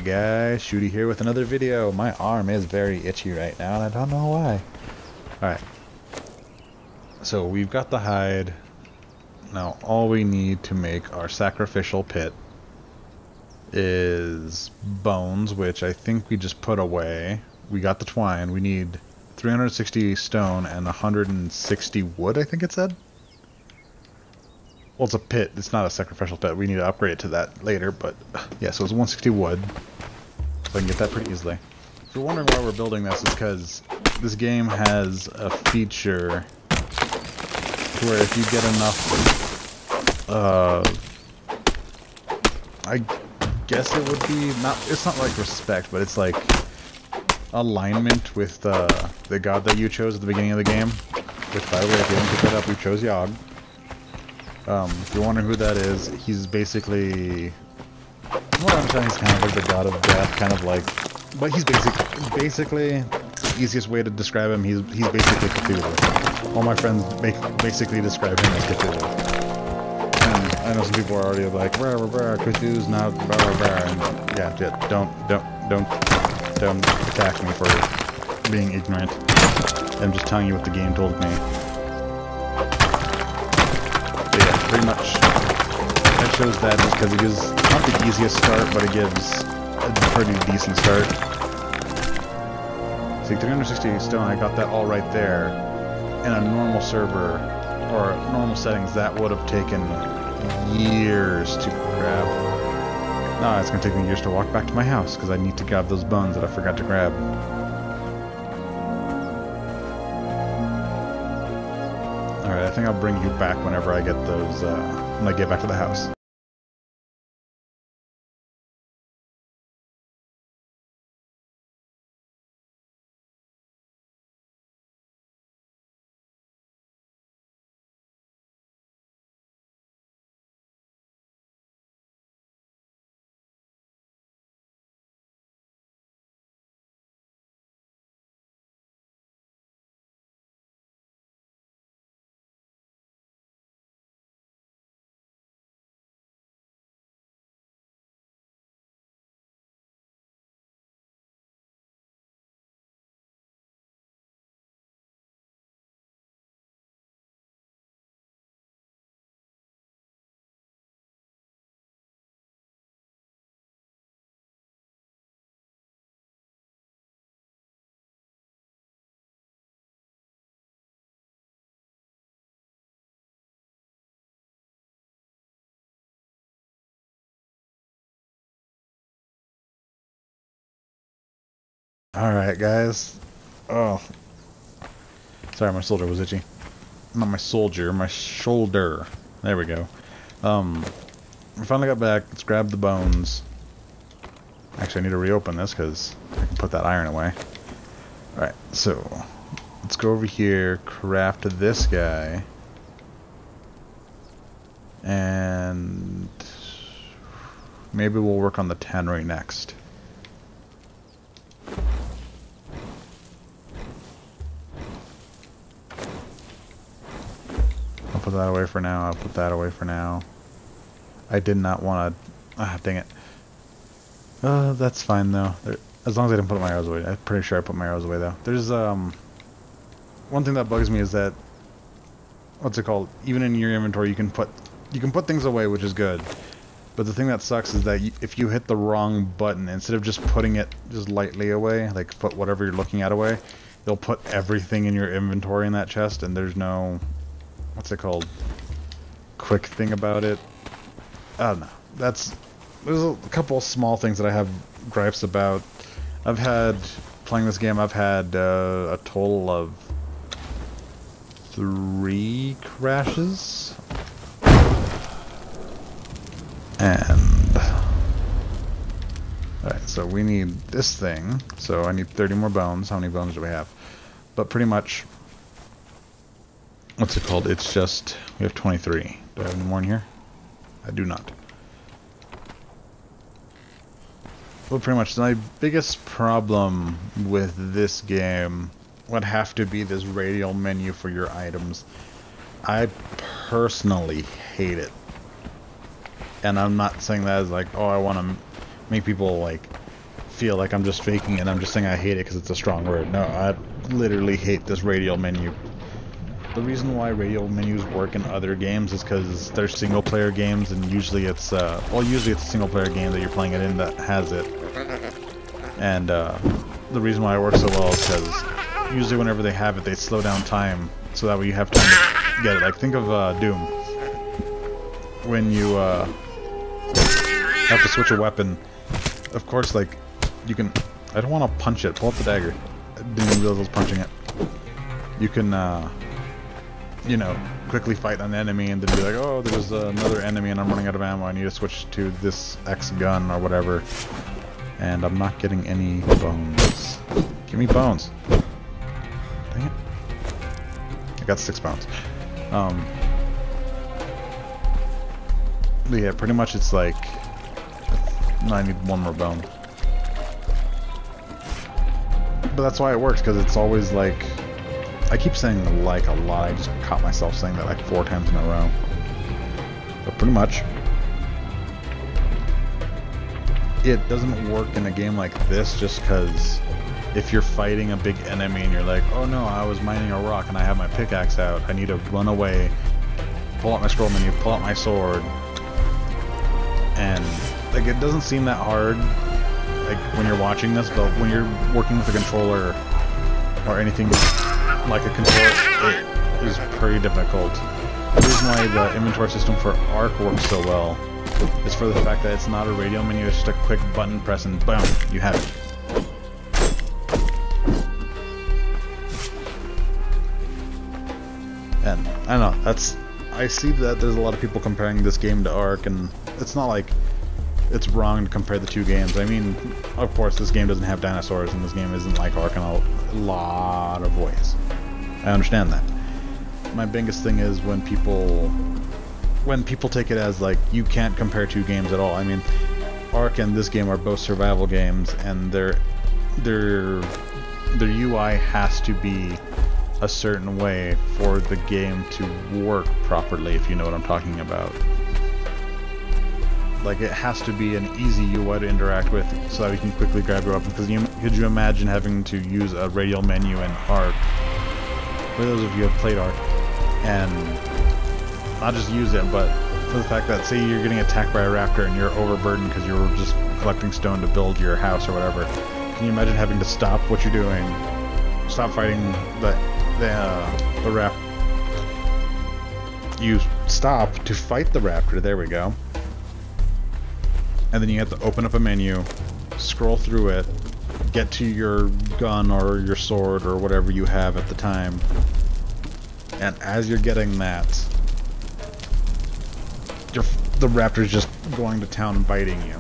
guys, Shooty here with another video. My arm is very itchy right now and I don't know why. Alright. So we've got the hide. Now all we need to make our sacrificial pit is bones, which I think we just put away. We got the twine. We need 360 stone and 160 wood, I think it said. Well, it's a pit. It's not a sacrificial pit. We need to upgrade it to that later, but yeah, so it's 160 wood. So I can get that pretty easily. If you're wondering why we're building this, is because this game has a feature to where if you get enough, I guess it would be, it's not like respect, but it's like alignment with the god that you chose at the beginning of the game. Which, by the way, if you didn't pick that up, we chose Yogg. If you're wondering who that is, he's basically, from what I'm saying, he's kind of like the god of death, kind of like, but he's basically, the easiest way to describe him, he's basically Cthulhu. All my friends basically describe him as Cthulhu. And I know some people are already like, rah, rah, rah, Cthulhu's not, rah, rah, rah, and yeah, don't attack me for being ignorant. I'm just telling you what the game told me. Pretty much, that shows that just because it gives not the easiest start, but it gives a pretty decent start. See, 360 stone, I got that all right there. In a normal server, or normal settings, that would have taken years to grab. No, it's going to take me years to walk back to my house, because I need to grab those bones that I forgot to grab. Alright, I think I'll bring you back whenever I get those, when I get back to the house. Alright, guys. Oh. Sorry, my shoulder was itchy. Not my soldier, my shoulder. There we go. We finally got back. Let's grab the bones. Actually, I need to reopen this because I can put that iron away. Alright, so let's go over here, craft this guy. And maybe we'll work on the tannery next. I'll put that away for now. I'll put that away for now. I did not want to... Ah, dang it. That's fine, though. As long as I didn't put my arrows away. I'm pretty sure I put my arrows away, though. There's, one thing that bugs me is that... What's it called? Even in your inventory, you can put things away, which is good. But the thing that sucks is that if you hit the wrong button, instead of just putting it just lightly away, like put whatever you're looking at away, you'll put everything in your inventory in that chest, and there's no... What's it called? Quick thing about it. I don't know. There's a couple of small things that I have gripes about. Playing this game, I've had a total of 3 crashes. And... Alright, so we need this thing. So I need 30 more bones. How many bones do we have? But pretty much... What's it called? It's just... We have 23. Do I have any more in here? I do not. Well, pretty much my biggest problem with this game would have to be this radial menu for your items. I personally hate it. And I'm not saying that as like, oh, I want to make people like feel like I'm just faking it. I'm just saying I hate it because it's a strong word. No, I literally hate this radial menu. The reason why radial menus work in other games is because they're single-player games, and usually it's usually it's a single-player game that you're playing it in that has it. And the reason why it works so well is because usually whenever they have it, they slow down time so that way you have time to get it. Like think of Doom, when you have to switch a weapon. Of course, like you can. I don't want to punch it. Pull up the dagger. I didn't even realize I was punching it. You can. You know, quickly fight an enemy and then be like, oh, there's another enemy and I'm running out of ammo, I need to switch to this X gun or whatever. And I'm not getting any bones. Give me bones. Dang it. I got 6 bones. But yeah, pretty much it's like, no, I need 1 more bone. But that's why it works, because it's always like, I keep saying like a lot, I just caught myself saying that like 4 times in a row. But pretty much, it doesn't work in a game like this just because if you're fighting a big enemy and you're like, oh no, I was mining a rock and I have my pickaxe out, I need to run away, pull out my scroll menu, pull out my sword, and like it doesn't seem that hard like when you're watching this, but when you're working with a controller or anything like a controller, it is pretty difficult. The reason why the inventory system for Ark works so well is for the fact that it's not a radial menu, it's just a quick button press and boom, you have it. And I don't know, I see that there's a lot of people comparing this game to Ark, and it's not like it's wrong to compare the 2 games. I mean, of course, this game doesn't have dinosaurs, and this game isn't like Ark in a lot of ways. I understand that. My biggest thing is when people take it as like you can't compare 2 games at all. I mean, Ark and this game are both survival games, and their UI has to be a certain way for the game to work properly, if you know what I'm talking about. Like, it has to be an easy UI to interact with so that we can quickly grab your weapon. Because could you imagine having to use a radial menu in Ark, for those of you who have played Ark, and not just use it, but for the fact that, say you're getting attacked by a raptor and you're overburdened because you were just collecting stone to build your house or whatever. Can you imagine having to stop what you're doing, stop fighting the raptor? You stop to fight the raptor, there we go. And then you have to open up a menu, scroll through it, get to your gun or your sword or whatever you have at the time. And as you're getting that, the raptor's just going to town and biting you.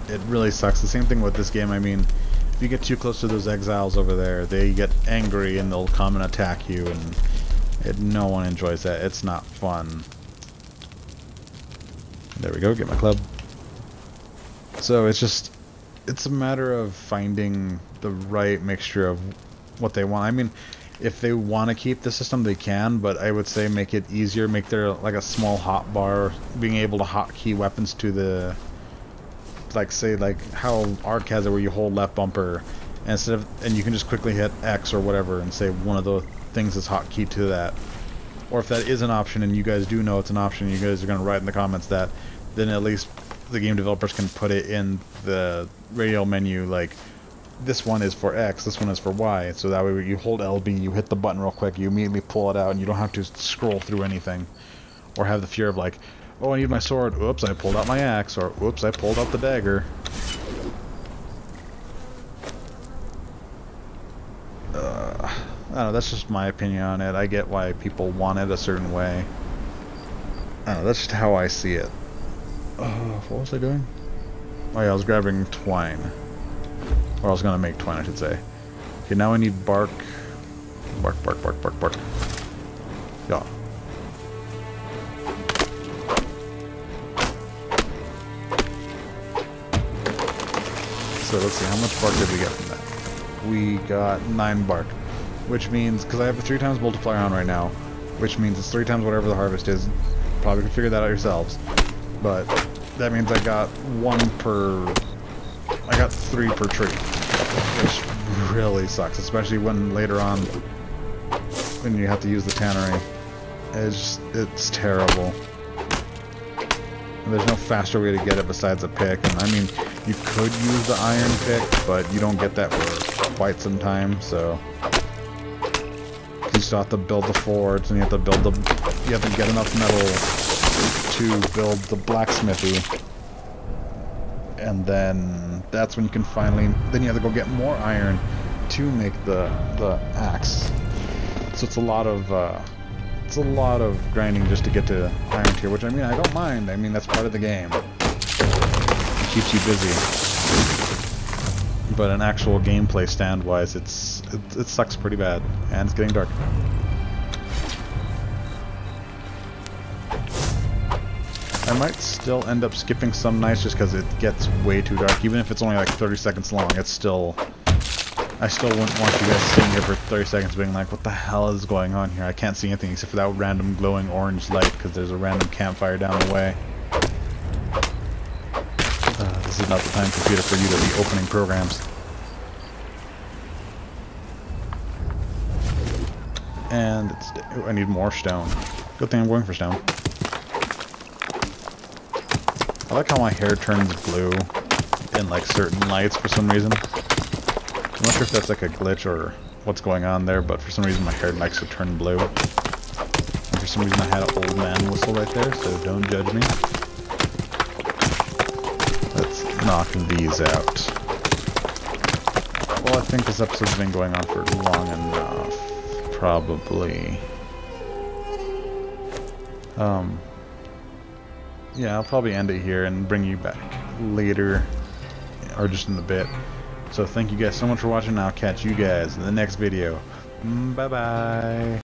It really sucks. The same thing with this game. I mean, if you get too close to those exiles over there, they get angry and they'll come and attack you, and no one enjoys that. It's not fun. There we go, get my club. So it's a matter of finding the right mixture of what they want. I mean, if they want to keep the system, they can, but I would say make it easier, make there like a small hotbar, being able to hotkey weapons to the, like, say, like how Ark has it where you hold left bumper, and you can just quickly hit X or whatever and say one of the things is hotkey to that. Or if that is an option and you guys do know it's an option, you guys are going to write in the comments that, then at least the game developers can put it in the radial menu, like this one is for X, this one is for Y, so that way when you hold LB, you hit the button real quick, you immediately pull it out and you don't have to scroll through anything or have the fear of like, oh, I need my sword, oops, I pulled out my axe, or oops, I pulled out the dagger. I don't know, that's just my opinion on it. I get why people want it a certain way. I don't know, that's just how I see it. What was I doing? Oh yeah, I was grabbing twine. Or I was gonna make twine, I should say. Okay, now I need bark. Bark. Yeah. So let's see, how much bark did we get from that? We got 9 bark. Which means, because I have a 3 times multiplier on right now, which means it's 3 times whatever the harvest is. Probably can figure that out yourselves. But that means I got 1 per... I got 3 per tree, which really sucks, especially when later on, when you have to use the tannery. It's terrible. And there's no faster way to get it besides a pick, and I mean, you could use the iron pick, but you don't get that for quite some time, so you still have to build the forge, and you have to get enough metal to build the blacksmithy, and then that's when you can then you have to go get more iron to make the axe. So it's a lot of grinding just to get to iron tier, which I mean I don't mind. I mean that's part of the game. It keeps you busy. But an actual gameplay stand-wise, it sucks pretty bad, and it's getting dark. I might still end up skipping some nights just because it gets way too dark. Even if it's only like 30 seconds long, I still wouldn't want you guys sitting here for 30 seconds being like, what the hell is going on here? I can't see anything except for that random glowing orange light because there's a random campfire down the way. This is not the time, computer, for you to be opening programs. And I need more stone. Good thing I'm going for stone. I like how my hair turns blue in like certain lights for some reason. I'm not sure if that's like a glitch or what's going on there, but for some reason my hair likes to turn blue. And for some reason I had an old man whistle right there, so don't judge me. Let's knock these out. Well, I think this episode's been going on for long enough. Probably. Yeah, I'll probably end it here and bring you back later, or just in a bit. So thank you guys so much for watching, and I'll catch you guys in the next video. Bye bye.